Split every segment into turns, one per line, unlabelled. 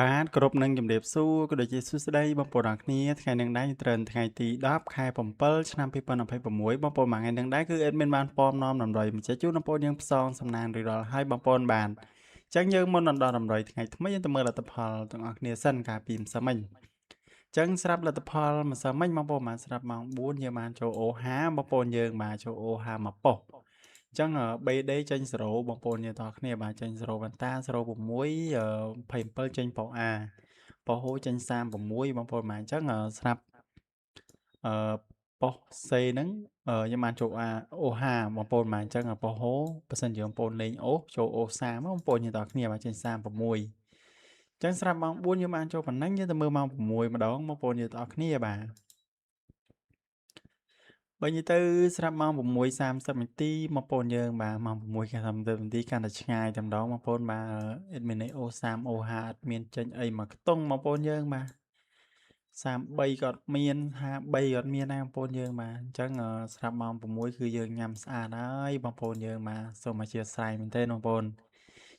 បាទគ្រប់នឹងជំរាបសួរក៏ដូចជាសួស្តីបងប្អូនទាំងគ្នាថ្ងៃនឹងដែរយើងត្រូវនៅថ្ងៃទី10ខែ7ឆ្នាំ2026បងប្អូនមួយថ្ងៃនឹងដែរគឺអេដមីនបានប៉មនាំតម្រុយមកជជូនបងប្អូនយើងផ្សងសំណានរីរាល់ហើយបងប្អូនបានអញ្ចឹងយើងមុននឹងដល់តម្រុយថ្ងៃថ្មីយើងទៅមើលលទ្ធផលទាំងអស់គ្នាសិនកាលពីម្សិលមិញអញ្ចឹងស្រាប់លទ្ធផលម្សិលមិញបងប្អូនបានស្រាប់ម៉ោង4យើងបានចូលអូហាបងប្អូនយើងបានចូលអូហាមកប៉ុស្តិ៍អញ្ចឹង BD ចេញ0បងប្អូនយើងទាំងអស់គ្នាបានចេញ0វ៉ាន់តា06 27ចេញប៉ុស្តិ៍ A ប៉ុស្តិ៍ហូចេញ36បងប្អូនបានអញ្ចឹងស្រាប់អឺប៉ុស្តិ៍ C ហ្នឹងខ្ញុំបានចូលអូហាបងប្អូនបានអញ្ចឹងប៉ុស្តិ៍ហូបើសិនជាបងប្អូនលេងអូសចូលអូ30បងប្អូនយើងទាំងអស់គ្នាបានចេញ36អញ្ចឹងស្រាប់ម៉ោង4យើងបានចូលប៉ុណ្ណឹងយើងទៅមើលម៉ោង6ម្ដងបងប្អូនយើងទាំងអស់គ្នាបាទបើនិយាយទៅស្រាប់ម៉ោង6:30នាទីបងប្អូនយើងបាទម៉ោង6:30នាទីកាន់តែឆ្ងាយតែម្ដងបងប្អូនបាទអេដមីនអូ30អូហាអត់មានចេញអីមកខ្ទង់បងប្អូនយើងបាទ33ក៏អត់មាន53ក៏អត់មានដែរបងប្អូនយើងបាទអញ្ចឹងស្រាប់ម៉ោង6គឺយើងញ៉ាំស្អាតហើយបងប្អូនយើងបាទសូមអធិស្ឋានមែនទេបងប្អូន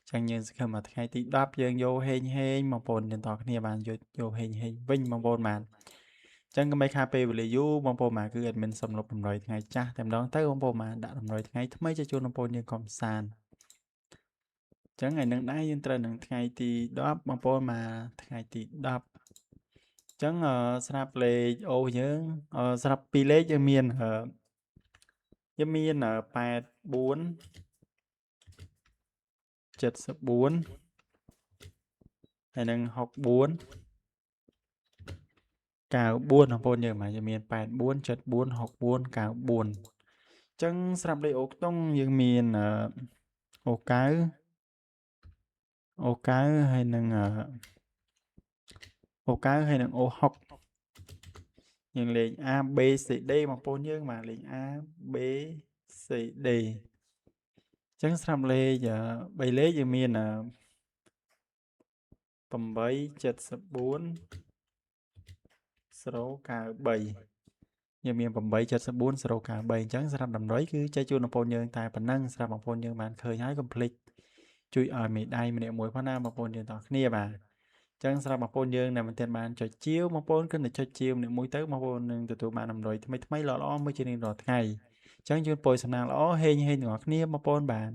អញ្ចឹងយើងសង្ឃឹមថាថ្ងៃទី10យើងយកហេងបងប្អូនទាំងអស់គ្នាបានយកហេងវិញបងប្អូនបាទចឹងកុំឲ្យខាតពេលវេលាយូរបងប្អូនបាទគឺអេដមីនសំលុបតម្រុយថ្ងៃចាស់តែម្ដងទៅបងប្អូនបាទដាក់តម្រុយថ្ងៃថ្មីchoជូនបងប្អូនយើងកំសាន្តចឹងថ្ងៃនឹងដែរយើងត្រូវនឹងថ្ងៃទី10បងប្អូនបាទថ្ងៃទី10ចឹងស្រាប់លេខអូយើងស្រាប់2លេខយើងមាន84 74ហើយនឹង64 94បងប្អូនយើងបាទយើងមាន84 74 64 94អញ្ចឹងស្រាប់លេខអូខ្ទង់យើងមានអូ9ហើយនឹងអូ9ហើយនឹងអូ6យើងលេខ A B C D បងប្អូនយើងបាទលេខ A B C D អញ្ចឹងស្រាប់លេខ3លេខយើងមាន874 093យើងមាន874 093អញ្ចឹងស្រាប់តម្រុយគឺចែកជូនបងប្អូនយើងតែប៉ុណ្ណឹងស្រាប់បងប្អូនយើងបានឃើញហើយកុំភ្លេចជួយឲ្យមេដៃម្នាក់មួយផងណាបងប្អូនយើងទាំងគ្នាបាទអញ្ចឹងសម្រាប់បងប្អូនយើងដែលមិនទាន់បានចុចជាវបងប្អូនគិតតែចុចជាវម្នាក់មួយទៅបងប្អូននឹងទទួលបានតម្រុយថ្មីៗល្អៗមួយជារៀងរាល់ថ្ងៃអញ្ចឹងជូនពរសំណាងល្អហេងទាំងអស់គ្នាបងប្អូនបាទ